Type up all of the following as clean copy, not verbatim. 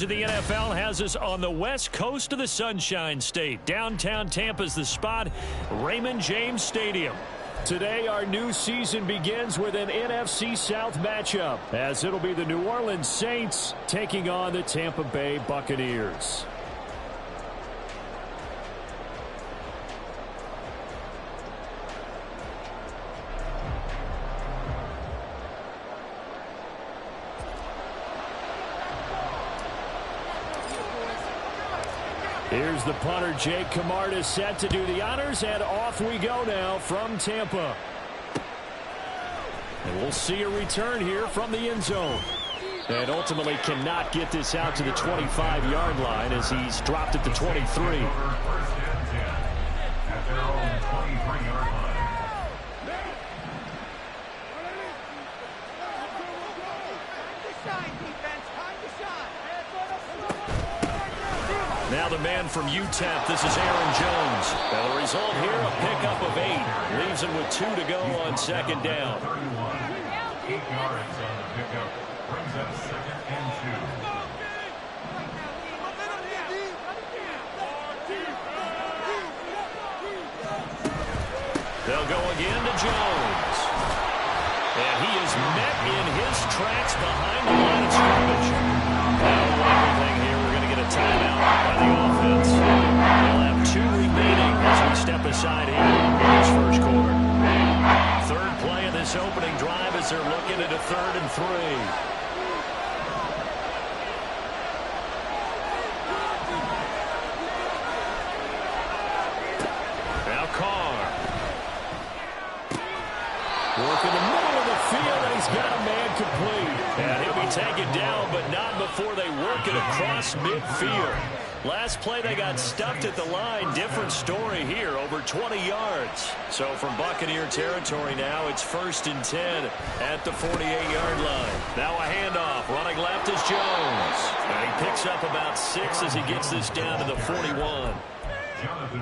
The NFL has us on the west coast of the Sunshine State. Downtown Tampa's the spot, Raymond James Stadium. Today, our new season begins with an NFC South matchup, as it'll be the New Orleans Saints taking on the Tampa Bay Buccaneers. Here's the punter, Jake Camarda, set to do the honors, and off we go now from Tampa. And we'll see a return here from the end zone. And ultimately cannot get this out to the 25-yard line as he's dropped at the 23. Now the man from UTEP, this is Aaron Jones. Now the result here, a pickup of 8. Leaves him with 2 to go on second down. 8 yards on the pickup. Brings up 2nd and 2. They'll go again to Jones. And he is met in his tracks behind the line of scrimmage. Now everything here, we're going to get a timeout by the offense. They'll have 2 remaining as we step aside here in this first quarter. Third play of this opening drive as they're looking at a 3rd and 3. Work in the middle of the field, and he's got a man complete. And he'll be taken down, but not before they work it across midfield. Last play, they got stuffed at the line. Different story here, over 20 yards. So from Buccaneer territory now, it's 1st and 10 at the 48-yard line. Now a handoff. Running left is Jones. And he picks up about 6 as he gets this down to the 41.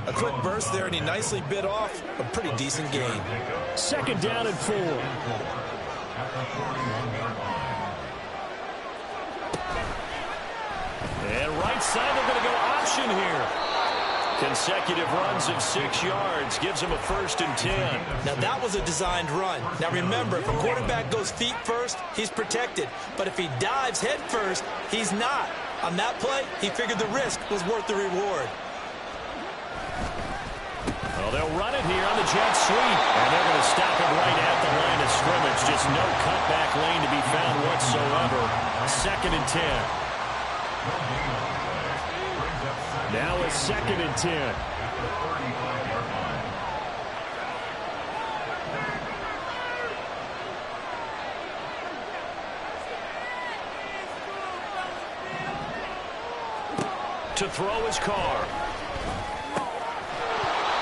A quick burst there, and he nicely bit off a pretty decent gain. 2nd down and 4. And right side, they're going to go option here. Consecutive runs of 6 yards gives him a 1st and 10. Now that was a designed run. Now remember, if a quarterback goes feet first, he's protected. But if he dives head first, he's not. On that play, he figured the risk was worth the reward. Well, they'll run it here on the jet sweep. And they're going to stop it right at the line of scrimmage. Just no cutback lane to be found whatsoever. 2nd and 10. Now a 2nd and 10. To throw his car.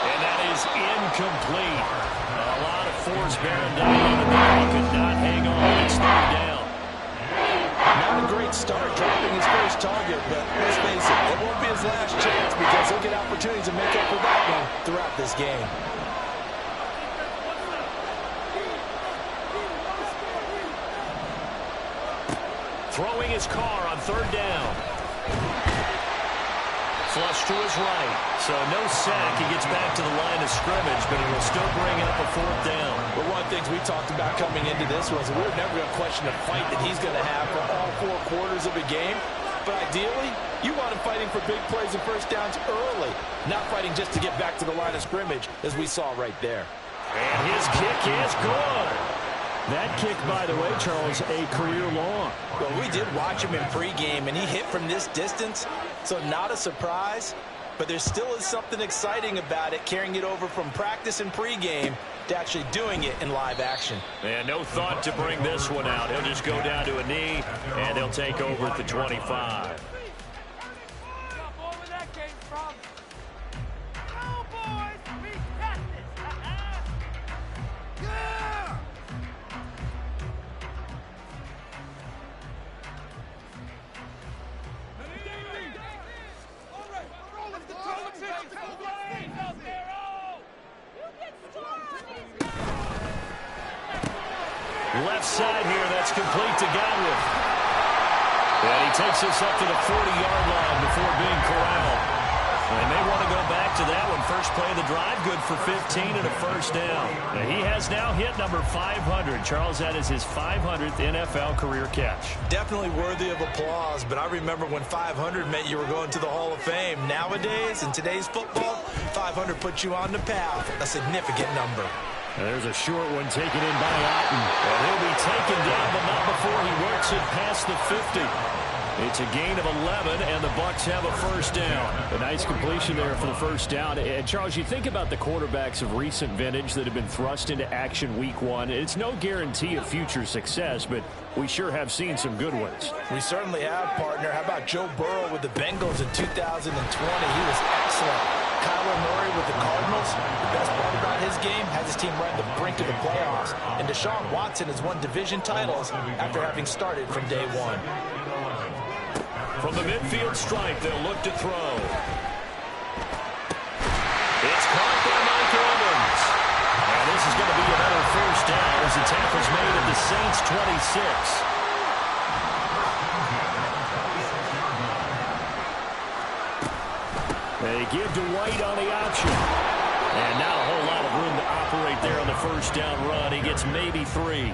And that is incomplete. A lot of force bearing down on the man. He could not hang on. It's 3rd down. Not a great start dropping his first target, but let's face it, it won't be his last chance because he'll get opportunities to make up for that one throughout this game. Throwing his car on 3rd down. Flush to his right. So no sack. He gets back to the line of scrimmage, but he will still bring up a 4th down. Well, one of the things we talked about coming into this was we were never going to question the fight that he's going to have for all 4 quarters of a game. But ideally, you want him fighting for big plays and first downs early, not fighting just to get back to the line of scrimmage, as we saw right there. And his kick is good. That kick, by the way, Charles, a career long. Well, we did watch him in pregame, and he hit from this distance, so not a surprise. But there still is something exciting about it, carrying it over from practice and pregame to actually doing it in live action. And no thought to bring this one out. He'll just go down to a knee, and he'll take over at the 25. Left side here, that's complete to Godwin. And he takes us up to the 40-yard line before being corralled. They may want to go back to that one. First play of the drive, good for 15 and a first down. Now, he has now hit number 500. Charles, that is his 500th NFL career catch. Definitely worthy of applause, but I remember when 500 meant you were going to the Hall of Fame. Nowadays, in today's football, 500 puts you on the path, a significant number. And there's a short one taken in by Otten. And he'll be taken down, but not before he works it past the 50. It's a gain of 11, and the Bucs have a first down. A nice completion there for the first down. And, Charles, you think about the quarterbacks of recent vintage that have been thrust into action week one. It's no guarantee of future success, but we sure have seen some good ones. We certainly have, partner. How about Joe Burrow with the Bengals in 2020? He was excellent. Kyler Murray with the Cardinals. The best part about his game has his team right on the brink of the playoffs. And Deshaun Watson has won division titles after having started from day one. From the midfield stripe, they'll look to throw. It's caught by Mike Evans. And this is going to be another first down as the tackle's made at the Saints' 26. They give to White on the option. And now a whole lot of room to operate there on the first down run. He gets maybe 3.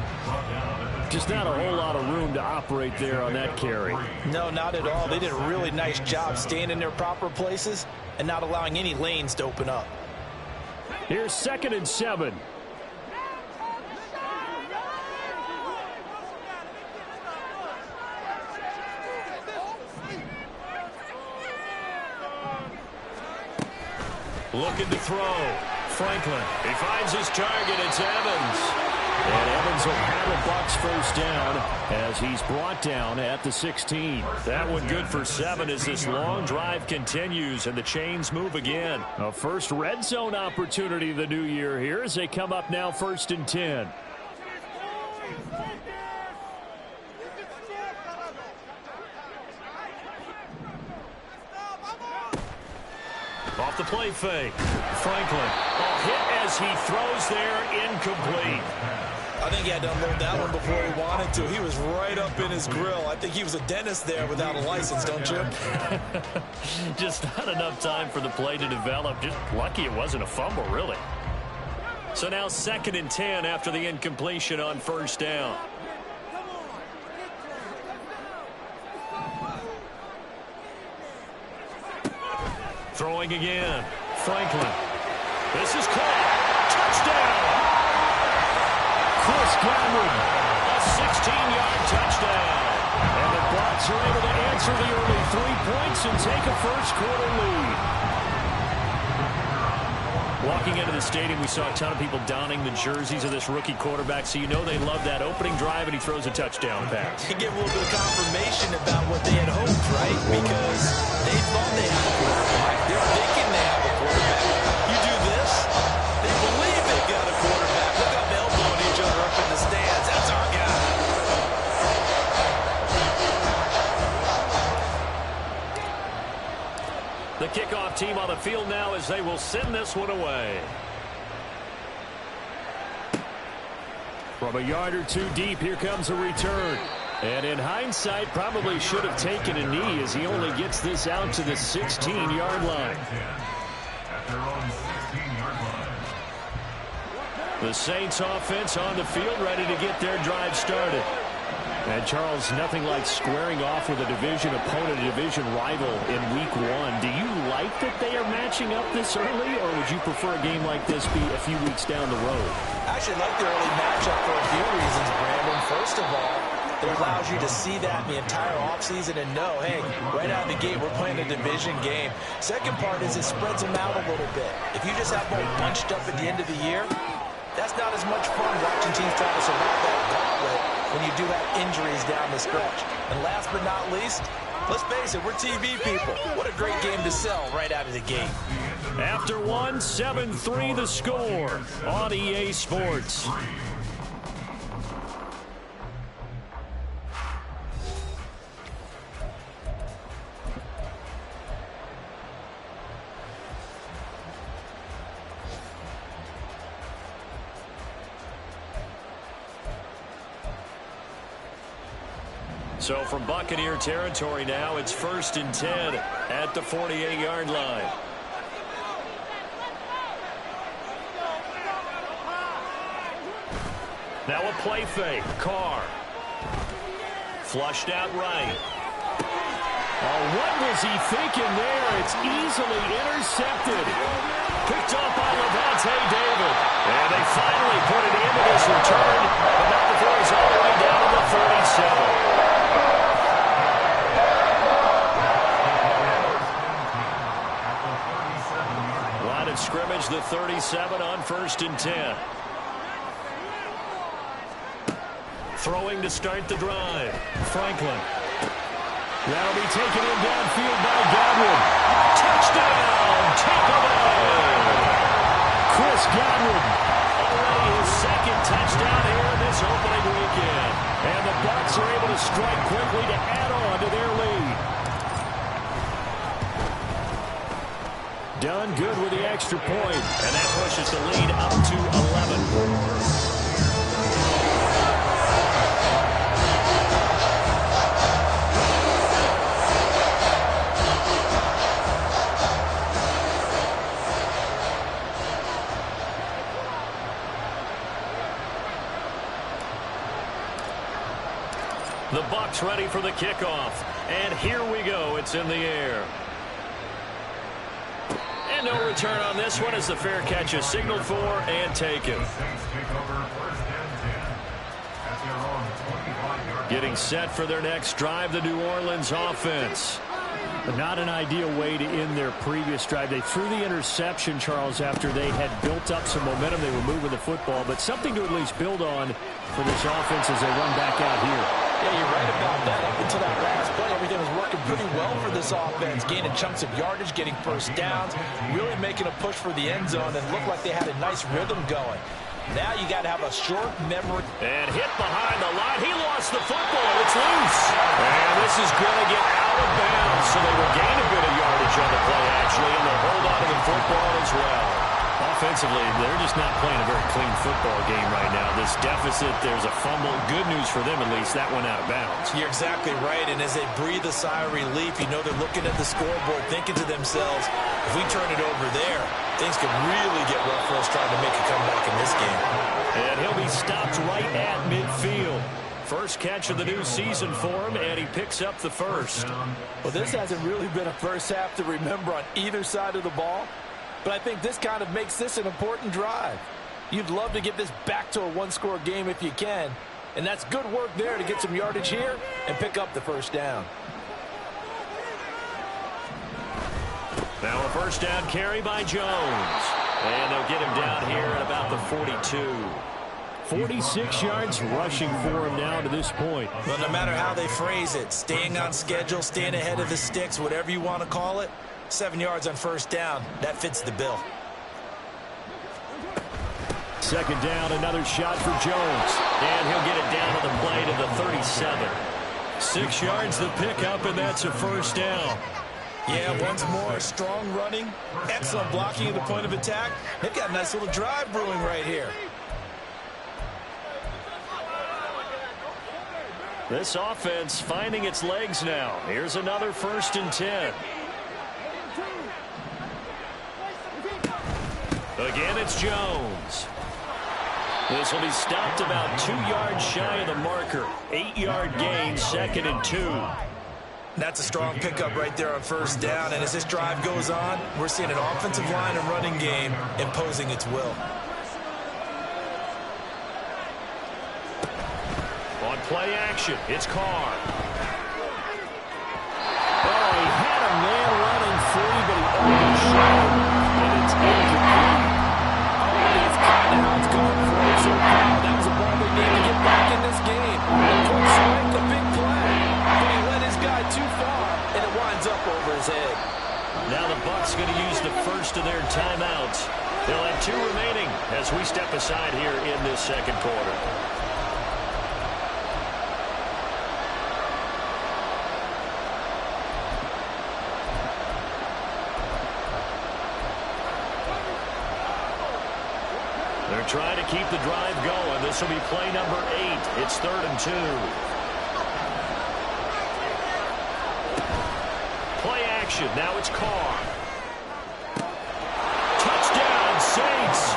Just not a whole lot of room to operate there on that carry. No, not at all. They did a really nice job staying in their proper places and not allowing any lanes to open up. Here's 2nd and 7. Looking to throw. Franklin. He finds his target. It's Evans. And Evans will have a Bucs first down as he's brought down at the 16. That one good for 7 as this long drive continues and the chains move again. A first red zone opportunity of the new year here as they come up now 1st and 10. Off the play fake. Franklin. A hit as he throws there, incomplete. I think he had to unload that one before he wanted to. He was right up in his grill. I think he was a dentist there without a license, don't you? Just not enough time for the play to develop. Just lucky it wasn't a fumble, really. So now 2nd and 10 after the incompletion on first down. Throwing again. Franklin. This is caught. Touchdown. Chris Godwin, a 16-yard touchdown. And the Bucs are able to answer the early 3 points and take a first-quarter lead. Walking into the stadium, we saw a ton of people donning the jerseys of this rookie quarterback, so you know they love that opening drive, and he throws a touchdown pass. You get a little bit of confirmation about what they had hoped, right? Because they thought they had a quarterback. They're thinking they have a quarterback. You do this, they believe they got a quarterback. Look how they're elbowing each other up in the stands. That's our guy. The kickoff team on the field now as they will send this one away. From a yard or 2 deep, here comes a return. And in hindsight, probably should have taken a knee as he only gets this out to the 16-yard line. The Saints offense on the field ready to get their drive started. And, Charles, nothing like squaring off with a division opponent, a division rival in week 1. Do you like that they are matching up this early, or would you prefer a game like this be a few weeks down the road? I actually like the early matchup for a few reasons, Brandon. First of all, it allows you to see that in the entire offseason and know, hey, right out of the gate, we're playing a division game. Second part is it spreads them out a little bit. If you just have them bunched up at the end of the year, that's not as much fun watching teams try to survive that gauntlet when you do have injuries down the stretch. And last but not least, let's face it, we're TV people. What a great game to sell right out of the gate. After 1, 7-3 the score on EA Sports. So from Buccaneer territory now, it's 1st and 10 at the 48-yard line. Now a play fake. Carr. Flushed out right. Oh, what was he thinking there? It's easily intercepted. Picked up by Levante David. And they finally put it into this return. But not before he's all the way down to the 37. Line of scrimmage, the 37 on 1st and 10. Throwing to start the drive. Franklin. That'll be taken in downfield by Godwin. Touchdown, Tampa Bay. Chris Godwin. Already his second touchdown here in this opening weekend. And the Bucs are able to strike quickly to add on to their lead. Done good with the extra point. And that pushes the lead up to 11. The Bucs ready for the kickoff. And here we go. It's in the air. And no return on this one as the fair catch is signaled for and taken. Getting set for their next drive, the New Orleans offense. But not an ideal way to end their previous drive. They threw the interception, Charles, after they had built up some momentum. They were moving the football, but something to at least build on for this offense as they run back out here. Yeah, you're right about that. Up until that last play, everything was working pretty well for this offense. Gaining chunks of yardage, getting first downs, really making a push for the end zone, and looked like they had a nice rhythm going. Now you got to have a short memory. And hit behind the line. He lost the football. It's loose. And this is going to get out of bounds. So they will gain a bit of yardage on the play, actually, and they'll hold on to the football as well. Offensively, they're just not playing a very clean football game right now. This deficit, there's a fumble. Good news for them, at least. That went out of bounds. You're exactly right. And as they breathe a sigh of relief, you know they're looking at the scoreboard, thinking to themselves, if we turn it over there, things could really get rough for us trying to make a comeback in this game. And he'll be stopped right at midfield. First catch of the new season for him, and he picks up the first. Well, this hasn't really been a first half to remember on either side of the ball. But I think this kind of makes this an important drive. You'd love to get this back to a one-score game if you can. And that's good work there to get some yardage here and pick up the first down. Now a first down carry by Jones. And they'll get him down here at about the 42. 46 yards rushing for him now to this point. Well, no matter how they phrase it, staying on schedule, staying ahead of the sticks, whatever you want to call it, 7 yards on first down, that fits the bill. Second down, another shot for Jones. And he'll get it down to the play to the 37. 6 yards the pickup, and that's a first down. Yeah, once more, strong running, excellent blocking at the point of attack. They've got a nice little drive brewing right here. This offense finding its legs now. Here's another 1st and 10. Again, it's Jones. This will be stopped about 2 yards shy of the marker. 8-yard gain, 2nd and 2. That's a strong pickup right there on first down. And as this drive goes on, we're seeing an offensive line and running game imposing its will. On play action, it's Carr. Oh, he had a man running free, but he overshot him, and it's incomplete. Oh, it's kind of how it's going for him. So that was a ball they need to get back in this game. A quick swing, a big play. But he let his guy too far, and it winds up over his head. Now the Bucs going to use the first of their timeouts. They'll have 2 remaining as we step aside here in this second quarter. They're trying to keep the drive going. This will be play number 8. It's 3rd and 2. action. Now it's Carr. Touchdown, Saints.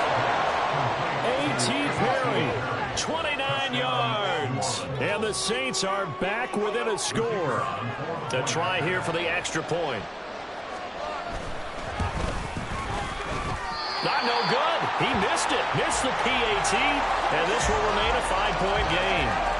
A.T. Perry, 29 yards. And the Saints are back within a score. To try here for the extra point. Not no good. He missed it. Missed the PAT. And this will remain a 5-point game.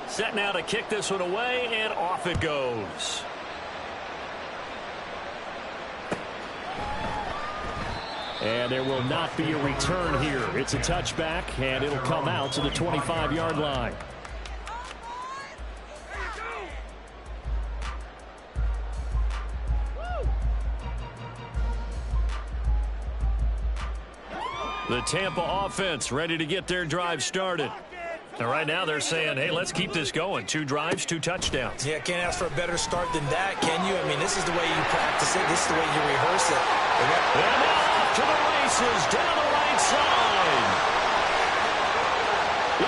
Set now to kick this one away, and off it goes. And there will not be a return here. It's a touchback, and it'll come out to the 25-yard line. The Tampa offense ready to get their drive started. And right now they're saying, hey, let's keep this going. 2 drives, 2 touchdowns. Yeah, can't ask for a better start than that, can you? I mean, this is the way you practice it. This is the way you rehearse it. And off to the races down the right side.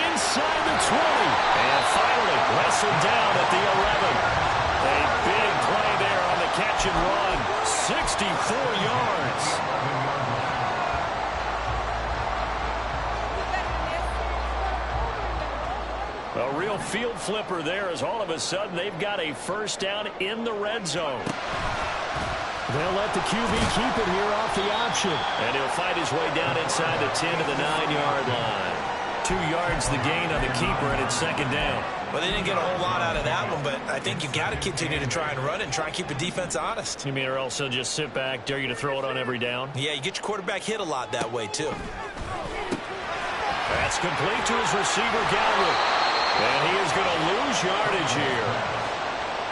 Inside the 20. And finally wrestled down at the 11. A big play there on the catch and run. 64 yards. A real field flipper there as all of a sudden they've got a first down in the red zone. They'll let the QB keep it here off the option. And he'll fight his way down inside the 10 to the 9-yard line. 2 yards the gain on the keeper, and it's second down. Well, they didn't get a whole lot out of that one, but I think you've got to continue to try and run it and try and keep the defense honest. You mean or else they'll just sit back, dare you to throw it on every down? Yeah, you get your quarterback hit a lot that way, too. That's complete to his receiver, Gallup. And he is going to lose yardage here.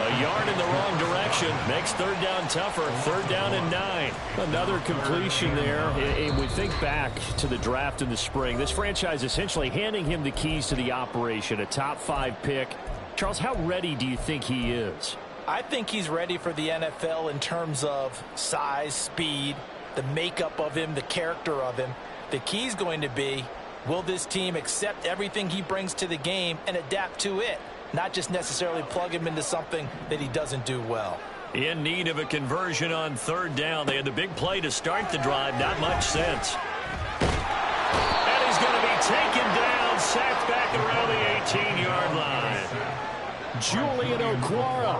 A yard in the wrong direction makes third down tougher. Third down and 9. Another completion there. And we think back to the draft in the spring. This franchise essentially handing him the keys to the operation, a top 5 pick. Charles, how ready do you think he is? I think he's ready for the NFL in terms of size, speed, the makeup of him, the character of him. The key is going to be, will this team accept everything he brings to the game and adapt to it? Not just necessarily plug him into something that he doesn't do well. In need of a conversion on third down. They had the big play to start the drive. Not much sense. And he's going to be taken down, sacked back around the 18-yard line. Julian Okwara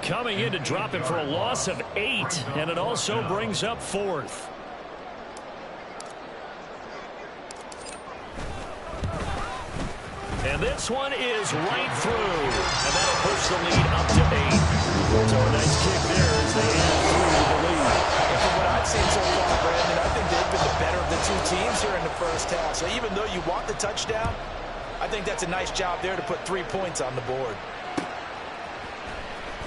coming in to drop him for a loss of 8. And it also brings up 4th. And this one is right through. And that'll push the lead up to 8. So a nice kick there as they add 3 to the lead. And from what I've seen so far, Brandon, I think they've been the better of the 2 teams here in the first half. So even though you want the touchdown, I think that's a nice job there to put 3 points on the board.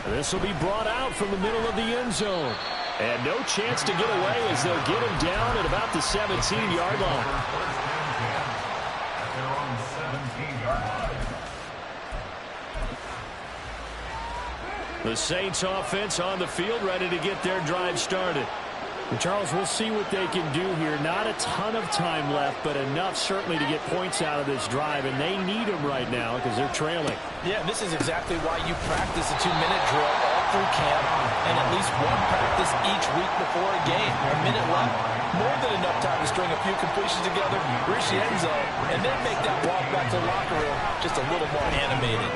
This will be brought out from the middle of the end zone. And no chance to get away as they'll get him down at about the 17-yard line. The Saints offense on the field ready to get their drive started. And Charles, we'll see what they can do here. Not a ton of time left, but enough certainly to get points out of this drive, and they need them right now because they're trailing. Yeah, this is exactly why you practice a 2-minute drill all through camp and at least one practice each week before a game. A minute left, more than enough time to string a few completions together, reach the end zone, and then make that walk back to the locker room just a little more animated.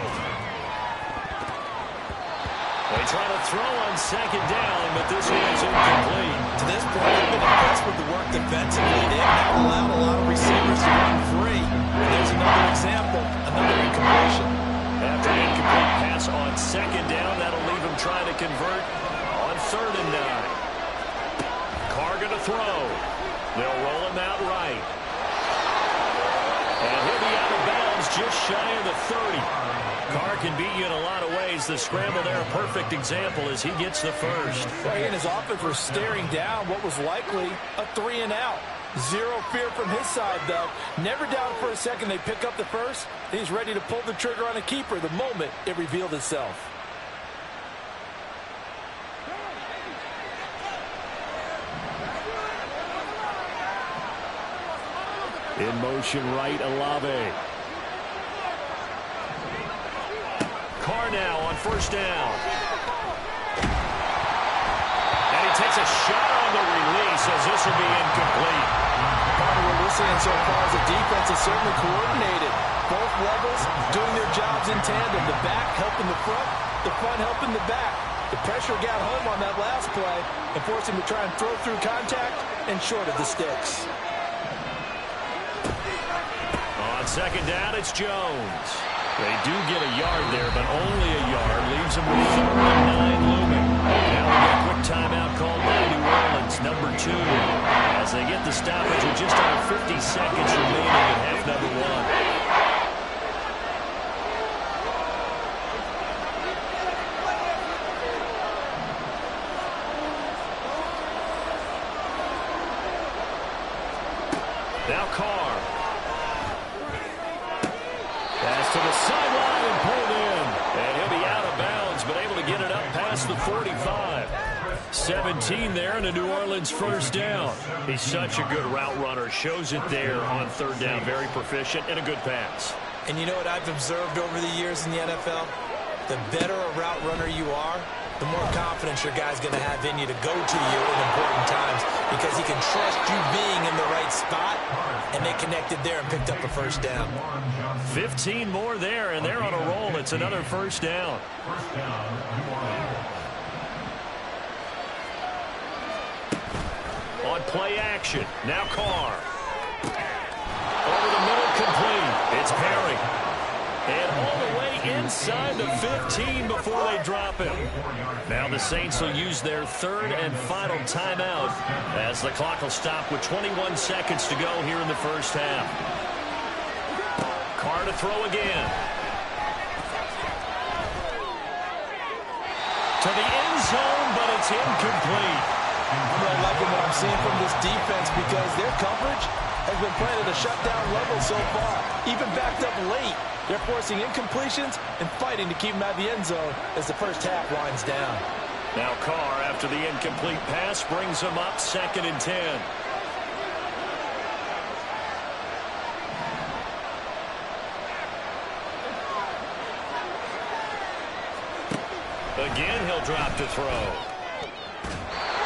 They try to throw on second down, but this one is incomplete. To this point, they've been impressed with the work defensively. They have allowed a lot of receivers to run free. And there's another example, another incompletion. After an incomplete pass on second down, that'll leave him trying to convert on third and 9. Carr going to throw. They'll roll him out right. And he'll be out of bounds just shy of the 30. Carr can beat you in a lot of ways. The scramble there, a perfect example as he gets the first. Well, he and his offense were staring down what was likely a 3-and-out. Zero fear from his side, though. Never doubted for a second they pick up the first. He's ready to pull the trigger on a keeper the moment it revealed itself. In motion right, Olave. Carr now on first down. And he takes a shot on the release as this will be incomplete. What we're listening so far as the defense is certainly coordinated. Both levels doing their jobs in tandem. The back helping the front helping the back. The pressure got home on that last play and forced him to try and throw through contact and short of the sticks. On second down, it's Jones. They do get a yard there, but only a yard. Leaves them with 3rd and 9 looming. Now we get a quick timeout called by New Orleans, number 2. As they get the stoppage with just under 50 seconds remaining in half number 1. Now Carr. Pass to the sideline and pulled in. And he'll be out of bounds, but able to get it up past the 45. 17 there and a New Orleans first down. He's such a good route runner. Shows it there on 3rd down. Very proficient and a good pass. And you know what I've observed over the years in the NFL? The better a route runner you are, the more confidence your guy's going to have in you to go to you in important times because he can trust you being in the right spot, and they connected there and picked up a first down. 15 more there, and they're on a roll. It's another first down. On play action, now Carr. Over the middle, complete. It's Perry. And all the way inside the 15 before they drop him. Now the Saints will use their 3rd and final timeout as the clock will stop with 21 seconds to go here in the first half. Carr to throw again. To the end zone, but it's incomplete. I'm really liking what I'm seeing from this defense because their coverage has been playing at a shutdown level so far. Even backed up late, they're forcing incompletions and fighting to keep them out of the end zone as the first half winds down. Now Carr, after the incomplete pass, brings them up 2nd and 10. Again, he'll drop to throw.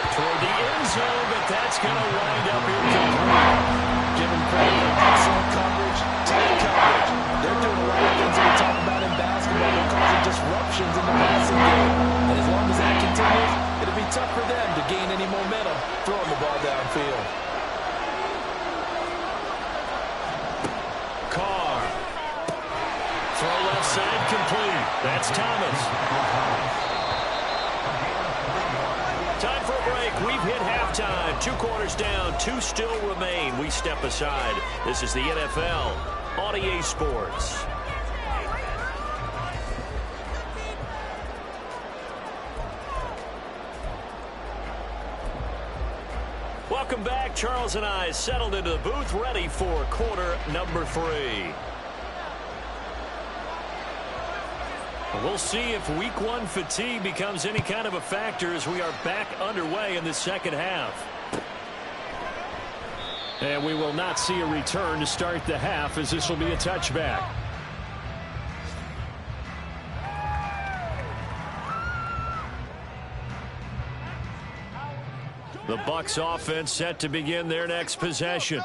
Toward the end zone, but that's going to wind up incomplete. Giving credit for excellent coverage, tight coverage. They're doing a lot of things that we talk about in basketball. They're causing disruptions in the passing game. And as long as that continues, it'll be tough for them to gain any momentum throwing the ball downfield. Carr. Throw left side complete. That's Thomas. Time for a break. We've hit halftime. 2 quarters down. 2 still remain. We step aside. This is the NFL on EA Sports. Welcome back. Charles and I settled into the booth, ready for quarter number 3. We'll see if week 1 fatigue becomes any kind of a factor as we are back underway in the second half. And we will not see a return to start the half as this will be a touchback. The Bucs offense set to begin their next possession.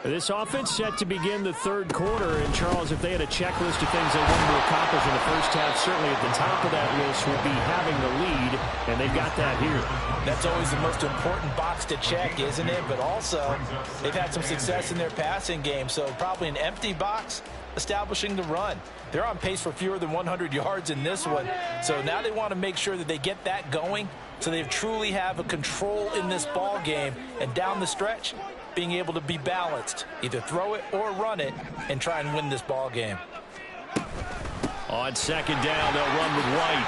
This offense set to begin the 3rd quarter, and Charles, if they had a checklist of things they wanted to accomplish in the first half, certainly at the top of that list would be having the lead, and they've got that here. That's always the most important box to check, isn't it? But also, they've had some success in their passing game, so probably an empty box establishing the run. They're on pace for fewer than 100 yards in this one, so now they want to make sure that they get that going so they truly have a control in this ball game, and down the stretch, being able to be balanced, either throw it or run it, and try and win this ball game. On second down, they'll run with White.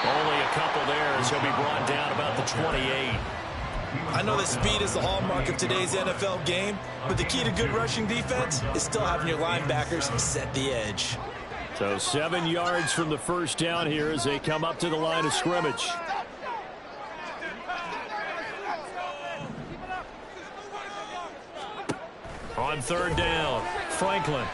Only a couple there as he'll be brought down about the 28. I know that speed is the hallmark of today's NFL game, but the key to good rushing defense is still having your linebackers set the edge. So 7 yards from the first down here as they come up to the line of scrimmage. On third down, Franklin.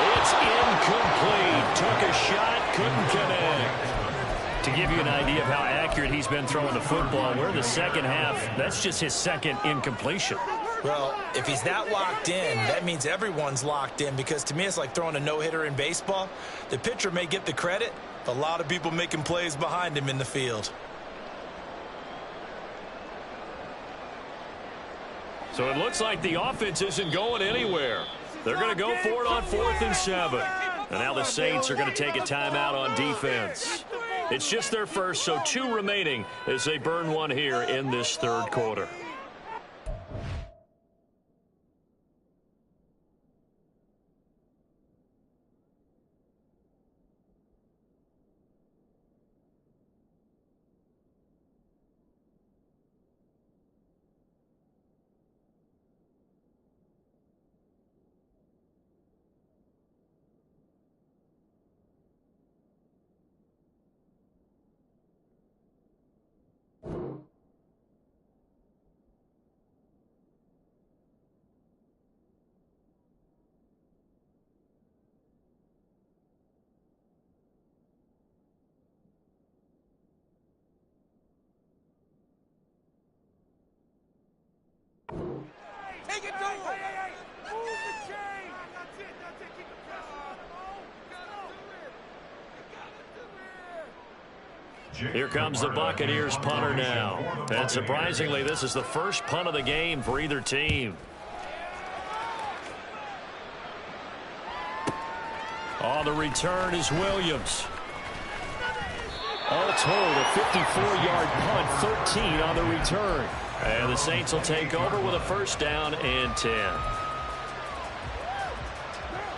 It's incomplete. Took a shot, couldn't connect. To give you an idea of how accurate he's been throwing the football, we're in the second half. That's just his second incompletion. Well, if he's not locked in, that means everyone's locked in, because to me it's like throwing a no-hitter in baseball. The pitcher may get the credit, but a lot of people making plays behind him in the field. So it looks like the offense isn't going anywhere. They're going to go for it on 4th and 7. And now the Saints are going to take a timeout on defense. It's just their first, so 2 remaining as they burn one here in this third quarter. Here comes the Buccaneers punter now. And surprisingly, this is the first punt of the game for either team. On the return is Williams. All told, a 54-yard punt, 13 on the return. And the Saints will take over with a first down and 10.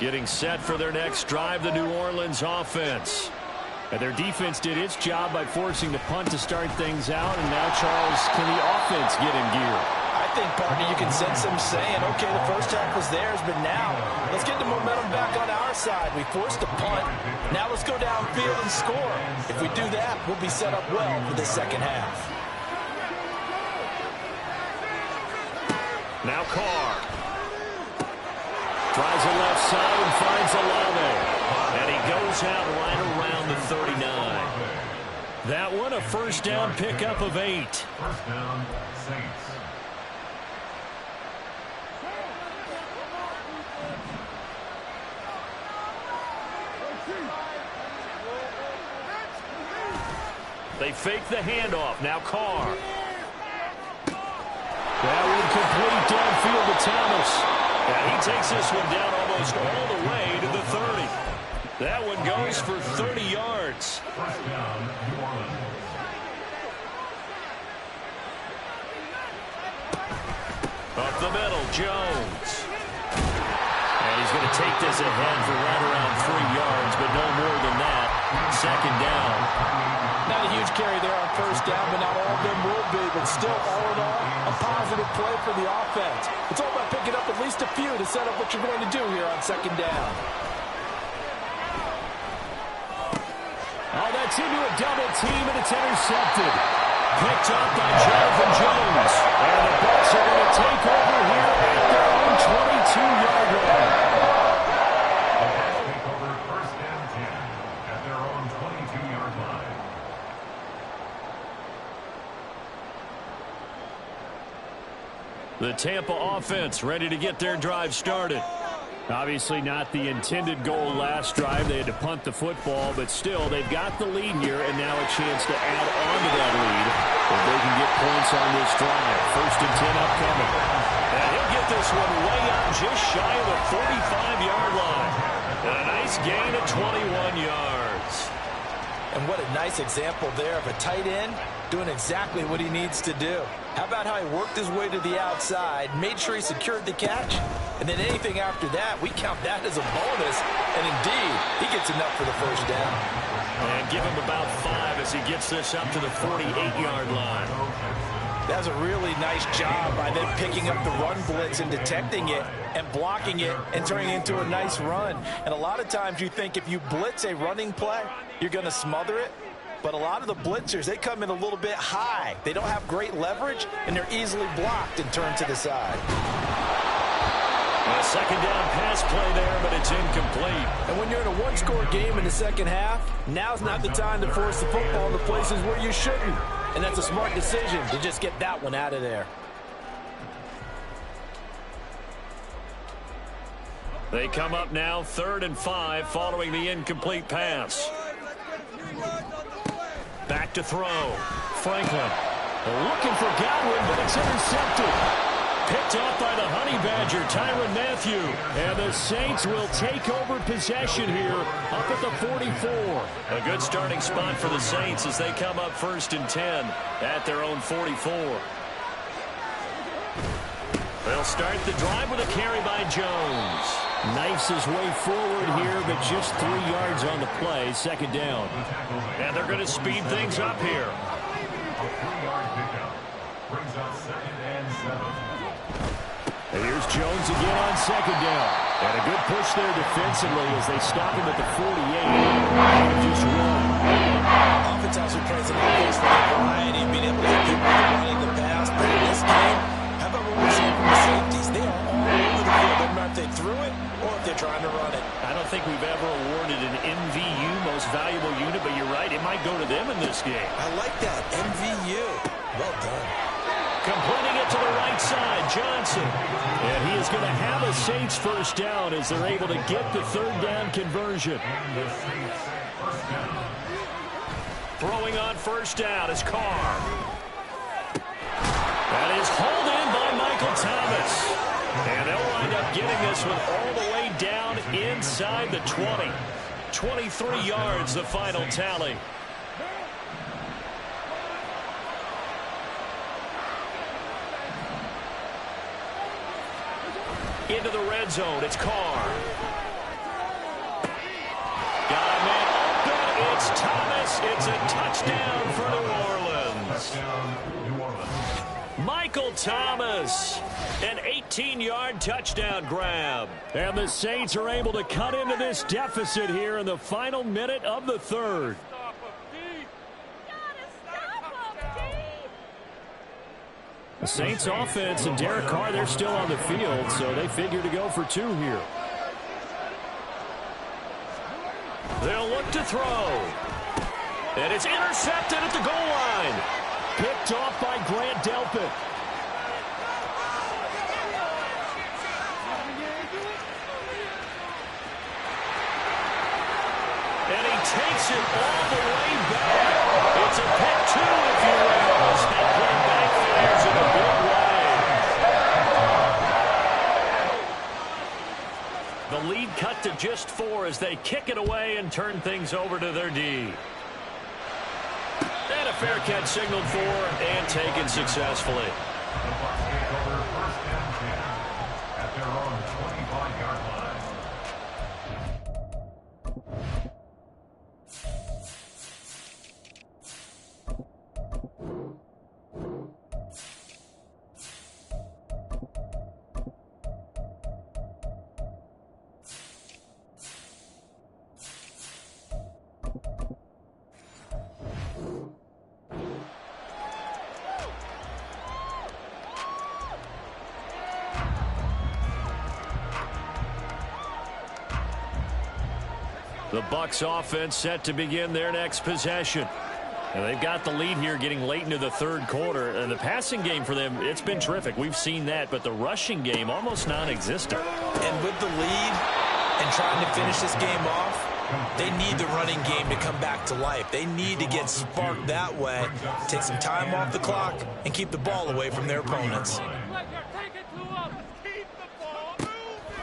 Getting set for their next drive, the New Orleans offense. And their defense did its job by forcing the punt to start things out. And now, Charles, can the offense get in gear? I think, partner, you can sense them saying, okay, the first half was theirs, but now let's get the momentum back on our side. We forced a punt. Now let's go downfield and score. If we do that, we'll be set up well for the second half. Now Carr. Tries the left side and finds Olave. And he goes out right around the 39. That one, a first down pickup of 8. First down, Saints. They fake the handoff. Now Carr. That one complete downfield to Thomas. And he takes this one down almost all the way to the 30. That one goes for 30 yards. First down, New Orleans. Up the middle, Jones. And he's going to take this ahead for right around 3 yards, but no more than that. Second down. Not a huge carry there on first down, but not all of them will be. But still, all in all, a positive play for the offense. It's all about picking up at least a few to set up what you're going to do here on second down. Oh, that's into a double team, and it's intercepted. Picked up by Jonathan Jones. And the Bucs are going to take over here at their own 22-yard line. Take over first and 10 at their own 22-yard line. The Tampa offense ready to get their drive started. Obviously not the intended goal last drive. They had to punt the football, but still, they've got the lead here, and now a chance to add on to that lead if they can get points on this drive. First and 10 upcoming. And he'll get this one way out just shy of the 45-yard line. And a nice gain of 21 yards. And what a nice example there of a tight end doing exactly what he needs to do. How about how he worked his way to the outside, made sure he secured the catch, and then anything after that, we count that as a bonus. And indeed, he gets enough for the first down. And give him about 5 as he gets this up to the 48-yard line. That's a really nice job by them picking up the run blitz and detecting it and blocking it and turning it into a nice run. And a lot of times you think if you blitz a running play, you're going to smother it. But a lot of the blitzers, they come in a little bit high. They don't have great leverage, and they're easily blocked and turned to the side. A second down pass play there, but it's incomplete. And when you're in a one-score game in the second half, now's not the time to force the football into places where you shouldn't. And that's a smart decision to just get that one out of there. They come up now 3rd and 5 following the incomplete pass. Back to throw. Franklin looking for Godwin, but it's intercepted. Picked off by the Honey Badger, Tyrann Mathieu. And the Saints will take over possession here up at the 44. A good starting spot for the Saints as they come up 1st and 10 at their own 44. They'll start the drive with a carry by Jones. Knifes his way forward here, but just 3 yards on the play. Second down. And they're going to speed things up here. A 3-yard pickup brings up 2nd and 7. And here's Jones again on second down. And a good push there defensively as they stop him at the 48. And just run. Offense also plays an offense for the variety, being able to hit people running the pass. But in this game, how about what we're seeing from the safeties? They are all over the field. Doesn't matter if they threw it or if they're trying to run it. I don't think we've ever awarded an MVU, most valuable unit, but you're right, it might go to them in this game. I like that, MVU. Well done. Completing it to the right side, Johnson. And he is going to have a Saints first down as they're able to get the 3rd down conversion. Throwing on 1st down is Carr. That is hauled in by Michael Thomas. And they'll wind up getting this one all the way down inside the 20. 23 yards, the final tally. Into the red zone, it's Carr. Got a man open, it's Thomas. It's a touchdown for New Orleans. Michael Thomas, an 18-yard touchdown grab. And the Saints are able to cut into this deficit here in the final minute of the 3rd. The Saints offense and Derek Carr, they're still on the field, so they figure to go for 2 here. They'll look to throw. And it's intercepted at the goal line. Picked off by Grant Delpit. And he takes it all the way back. It's a pick 2, if you will. That play backfires in a big way. The lead cut to just 4 as they kick it away and turn things over to their D. And a fair catch signaled for and taken successfully. The Bucs take over 1st and 10 at their own 25-yard line. The Bucs offense set to begin their next possession. And they've got the lead here getting late into the 3rd quarter. And the passing game for them, it's been terrific. We've seen that. But the rushing game, almost non-existent. And with the lead and trying to finish this game off, they need the running game to come back to life. They need to get sparked that way, take some time off the clock, and keep the ball away from their opponents.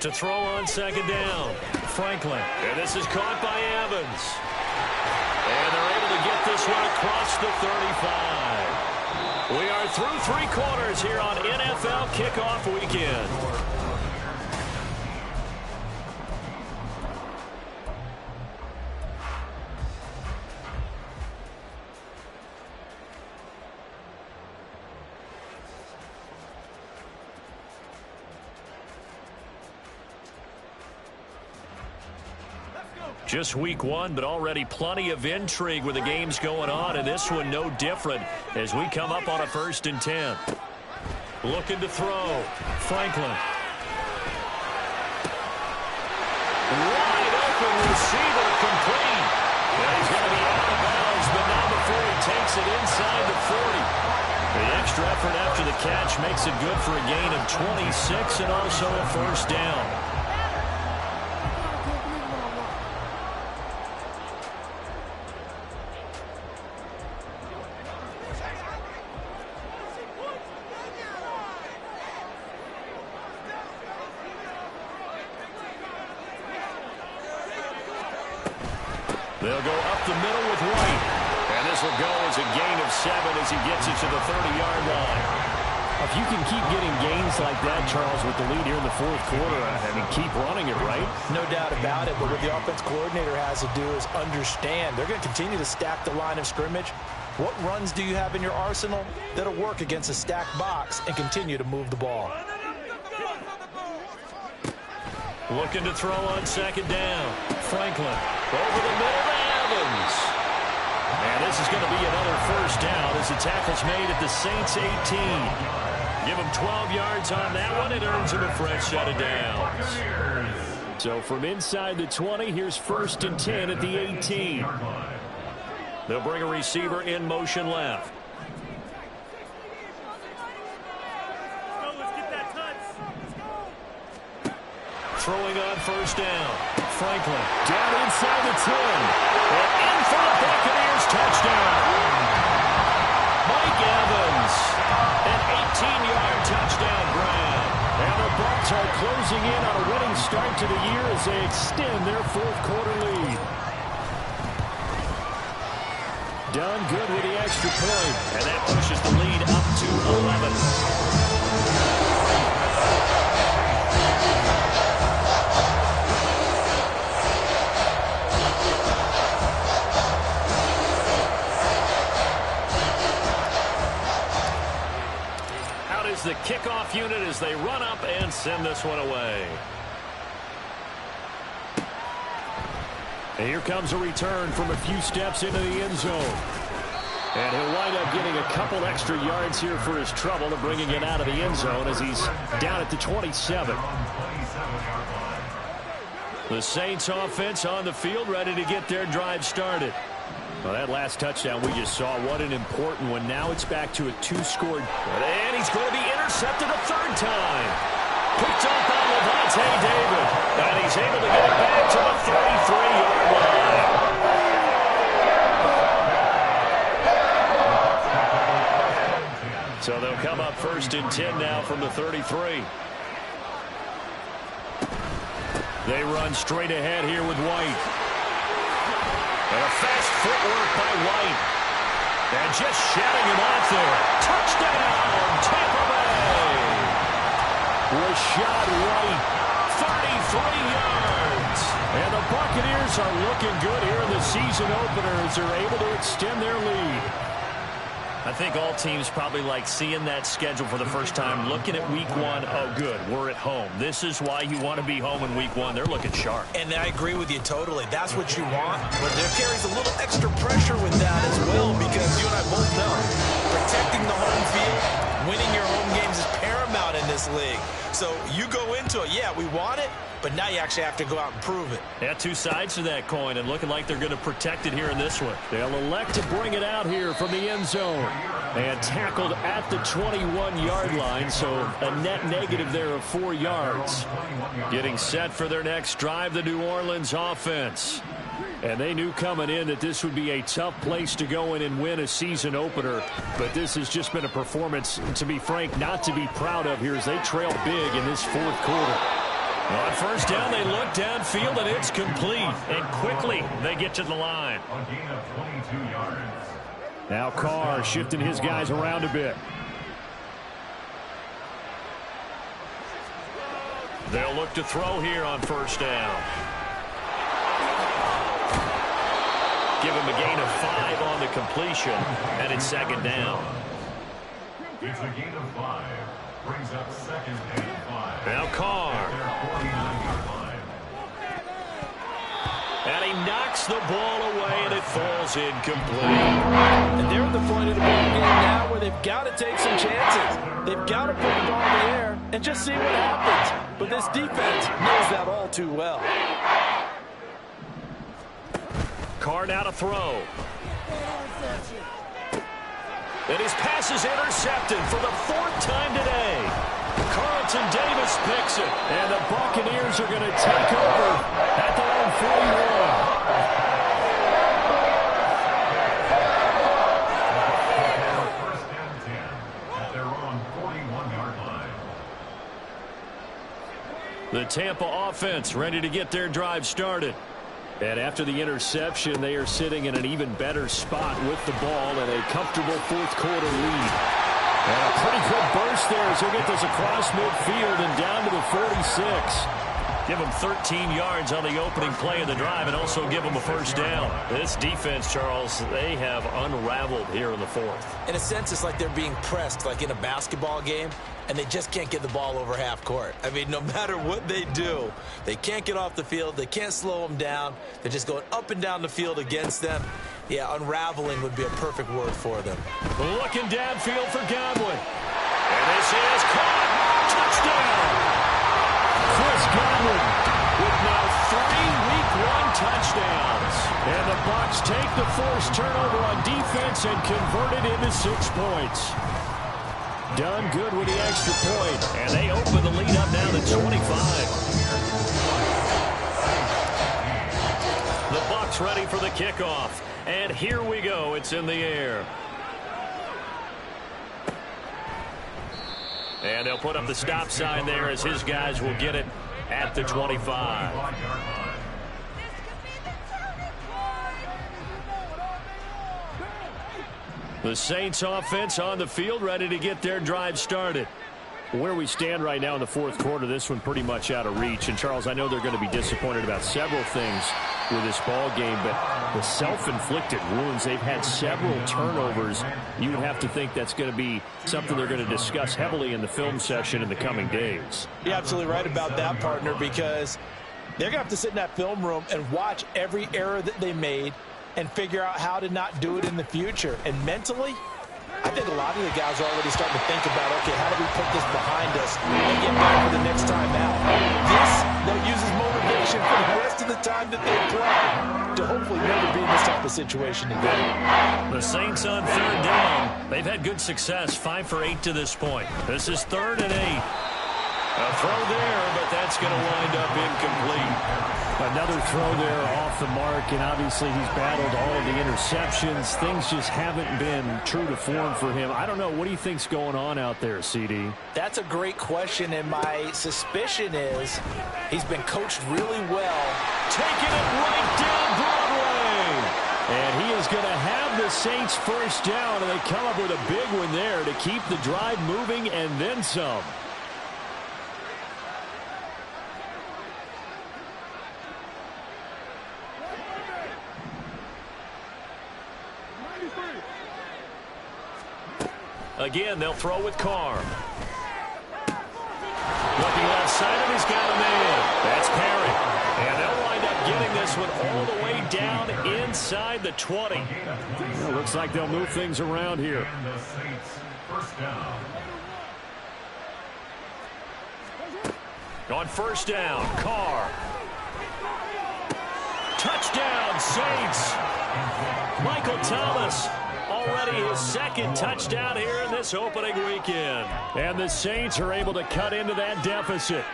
To throw on 2nd down, Franklin. And this is caught by Evans. And they're able to get this one across the 35. We are through 3 quarters here on NFL Kickoff Weekend. Just week 1, but already plenty of intrigue with the games going on, and this one no different as we come up on a 1st and 10. Looking to throw. Franklin. Wide open receiver, complete. And he's going to be out of bounds, but not before he takes it inside the 40. The extra effort after the catch makes it good for a gain of 26 and also a 1st down. They'll go up the middle with White. And this will go as a gain of 7 as he gets it to the 30-yard line. If you can keep getting gains like that, Charles, with the lead here in the 4th quarter, I mean, keep running it, right? No doubt about it, but what the offense coordinator has to do is understand. They're going to continue to stack the line of scrimmage. What runs do you have in your arsenal that'll work against a stacked box and continue to move the ball? Looking to throw on 2nd down. Franklin over the middle to Evans. And this is going to be another 1st down as the tackle's made at the Saints 18. Give him 12 yards on that one. It earns him a fresh set of downs. So from inside the 20, here's 1st and 10 at the 18. They'll bring a receiver in motion left. Throwing on 1st down. Franklin down inside the 10. And in for the Buccaneers touchdown. Mike Evans. An 18-yard touchdown grab. And the Bucs are closing in on a winning start to the year as they extend their 4th quarter lead. Done good with the extra point. And that pushes the lead up to 11. The kickoff unit as they run up and send this one away. And here comes a return from a few steps into the end zone. And he'll wind up getting a couple extra yards here for his trouble to bringing it out of the end zone as he's down at the 27. The Saints offense on the field ready to get their drive started. Well, that last touchdown we just saw, what an important one. Now it's back to a 2-score. And he's going to be intercepted a 3rd time. Picked up on Levante David. And he's able to get it back to the 33-yard line. So they'll come up 1st and 10 now from the 33. They run straight ahead here with White. And a fast footwork by White. And just shouting him off there. Touchdown, Tampa Bay. Rashad White. 33 yards. And the Buccaneers are looking good here in the season opener as they're able to extend their lead. I think all teams probably like seeing that schedule for the first time, looking at week 1. Oh, good, we're at home. This is why you want to be home in week 1. They're looking sharp. And I agree with you totally. That's what you want. But there carries a little extra pressure with that as well because you and I both know protecting the home field, winning your home games is paramount in this league. So you go into it, yeah, we want it, but now you actually have to go out and prove it. Yeah, 2 sides to that coin, and looking like they're going to protect it here in this one. They'll elect to bring it out here from the end zone. And tackled at the 21-yard line, so a net negative there of 4 yards. Getting set for their next drive, the New Orleans offense. And they knew coming in that this would be a tough place to go in and win a season opener. But this has just been a performance, to be frank, not to be proud of here as they trail big in this 4th quarter. On 1st down, they look downfield, and it's complete. And quickly, they get to the line. A gain of 22 yards. Now Carr shifting his guys around a bit. They'll look to throw here on first down. Give him a gain of 5 on the completion, and it's second down. It's a gain of 5. Brings up second and 5. Now Carr. And he knocks the ball away, and it falls incomplete. And they're at the point of the ball game now where they've got to take some chances. They've got to put the ball in the air and just see what happens. But this defense knows that all too well. Carr now to throw. And his pass is intercepted for the 4th time today. Carlton Davis picks it. And the Buccaneers are going to take over at their own 41. First and 10 at their own 41-yard line. The Tampa offense ready to get their drive started. And after the interception, they are sitting in an even better spot with the ball and a comfortable 4th quarter lead. And a pretty good burst there as he'll get this across midfield and down to the 46. Give them 13 yards on the opening play of the drive and also give them a first down. This defense, Charles, they have unraveled here in the 4th. In a sense, it's like they're being pressed like in a basketball game, and they just can't get the ball over half court. I mean, no matter what they do, they can't get off the field. They can't slow them down. They're just going up and down the field against them. Yeah, unraveling would be a perfect word for them. Looking downfield for Godwin. And this is caught. Touchdown. Chris Godwin with now 3 Week 1 touchdowns. And the Bucs take the forced turnover on defense and convert it into 6 points. Done good with the extra point. And they open the lead up now to 25. The Bucs ready for the kickoff. And here we go. It's in the air. And they'll put up the stop sign there as his guys will get it at the 25. The Saints offense on the field ready to get their drive started. Where we stand right now in the 4th quarter, this one pretty much out of reach. And, Charles, I know they're going to be disappointed about several things with this ball game, but the self-inflicted wounds, they've had several turnovers. You would have to think that's going to be something they're going to discuss heavily in the film session in the coming days. You're absolutely right about that, partner, because they're going to have to sit in that film room and watch every error that they made and figure out how to not do it in the future. And mentally, I think a lot of the guys are already starting to think about, okay, how do we put this behind us and get back for the next time out? This, they'll use as motivation for the rest of the time that they play to hopefully never be in this type of situation again. The Saints on 3rd down. They've had good success, 5 for 8 to this point. This is 3rd and 8. A throw there, but that's going to wind up incomplete. Another throw there off the mark, and obviously he's battled all of the interceptions. Things just haven't been true to form for him. I don't know. What do you think's going on out there, CD? That's a great question, and my suspicion is he's been coached really well. Taking it right down Broadway. And he is going to have the Saints first down, and they come up with a big one there to keep the drive moving and then some. Again, they'll throw with Carr. Looking left side, and he's got a man. That's Perry. And they'll wind up getting this one all the way down inside the 20. Well, looks like they'll move things around here. And the Saints first down. On first down, Carr. Touchdown, Saints. Michael Thomas. Already his 2nd touchdown here in this opening weekend. And the Saints are able to cut into that deficit.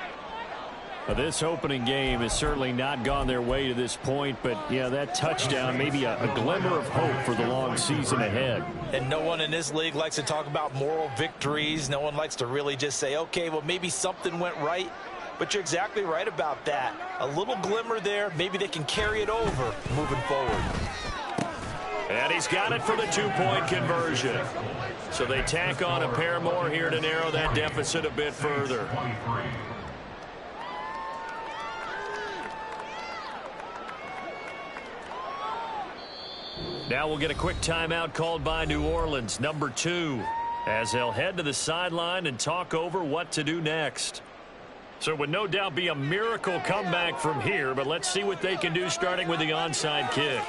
This opening game has certainly not gone their way to this point, but, yeah, that touchdown, maybe a glimmer of hope for the long season ahead. And no one in this league likes to talk about moral victories. No one likes to really just say, okay, well, maybe something went right. But you're exactly right about that. A little glimmer there. Maybe they can carry it over moving forward. And he's got it for the two-point conversion. So they tack on a pair more here to narrow that deficit a bit further. Now we'll get a quick timeout called by New Orleans, number 2, as they'll head to the sideline and talk over what to do next. So it would no doubt be a miracle comeback from here, but let's see what they can do starting with the onside kick.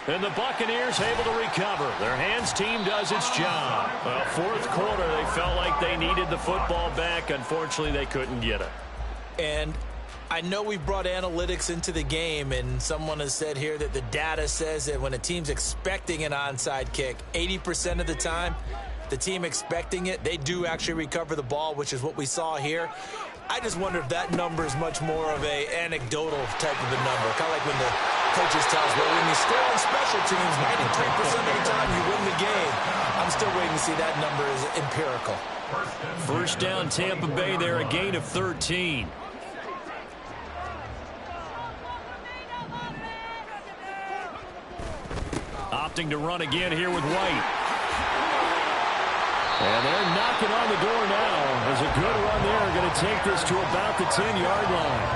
And the Buccaneers able to recover. Their hands team does its job. Well, fourth quarter, they felt like they needed the football back. Unfortunately, they couldn't get it. And I know we brought analytics into the game, and someone has said here that the data says that when a team's expecting an onside kick, 80% of the time, the team expecting it, they do actually recover the ball, which is what we saw here. I just wonder if that number is much more of a anecdotal type of a number. Kind of like when the coaches tell us, well, when you score on special teams, 93% of the time you win the game. I'm still waiting to see that number is empirical. First down, Tampa Bay there, a gain of 13. Opting to run again here with White. And they're knocking on the door now. There's a good run there. Going to take this to about the 10-yard line.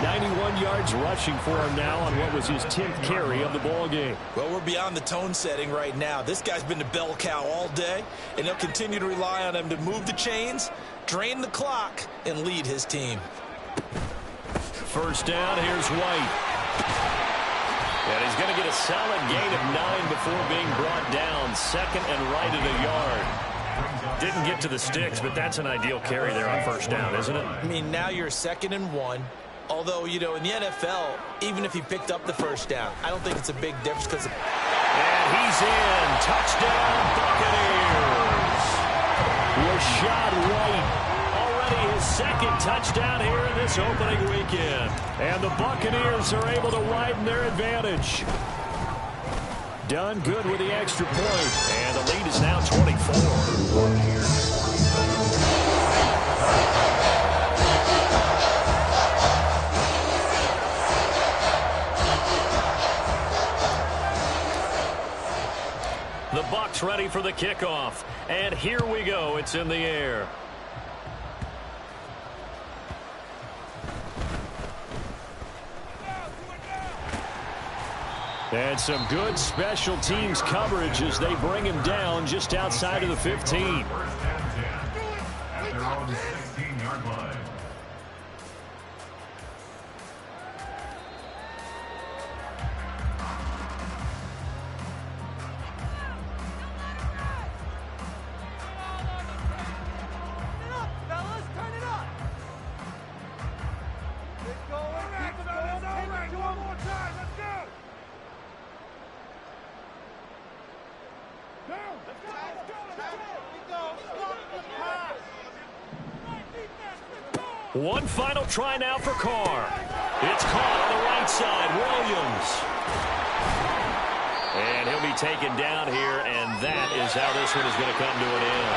91 yards rushing for him now on what was his 10th carry of the ball game. Well, we're beyond the tone setting right now. This guy's been the bell cow all day, and they'll continue to rely on him to move the chains, drain the clock, and lead his team. First down, here's White. And he's going to get a solid gain of 9 before being brought down. Second and right at a yard. Didn't get to the sticks, but that's an ideal carry there on first down, isn't it? I mean, now you're 2nd and 1. Although, you know, in the NFL, even if he picked up the first down, I don't think it's a big difference because... And he's in. Touchdown, Buccaneers. Rashad White. Already his 2nd touchdown here in this opening weekend. And the Buccaneers are able to widen their advantage. Done good with the extra point. And the lead is now 24. The Bucs ready for the kickoff. And here we go. It's in the air. And some good special teams coverage as they bring him down just outside of the 15. At their own 16-yard line. One final try now for Carr. It's caught on the right side. Williams. And he'll be taken down here, and that is how this one is going to come to an end.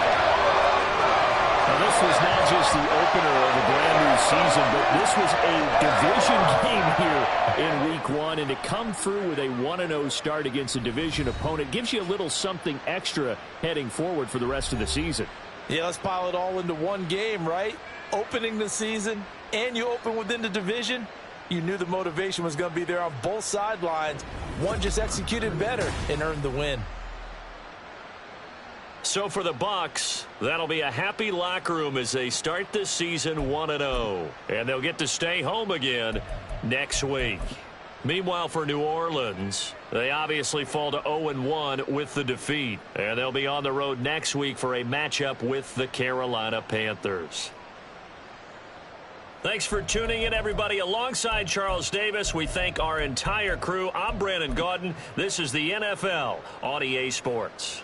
Now, this was not just the opener of a brand-new season, but this was a division game here in Week 1, and to come through with a 1-0 start against a division opponent gives you a little something extra heading forward for the rest of the season. Yeah, let's pile it all into one game, right? Opening the season, and you open within the division. You knew the motivation was going to be there on both sidelines. One just executed better and earned the win. So for the Bucs, that'll be a happy locker room as they start this season 1-0. And they'll get to stay home again next week. Meanwhile, for New Orleans, they obviously fall to 0-1 with the defeat. And they'll be on the road next week for a matchup with the Carolina Panthers. Thanks for tuning in, everybody. Alongside Charles Davis, we thank our entire crew. I'm Brandon Gaudin. This is the NFL on EA Sports.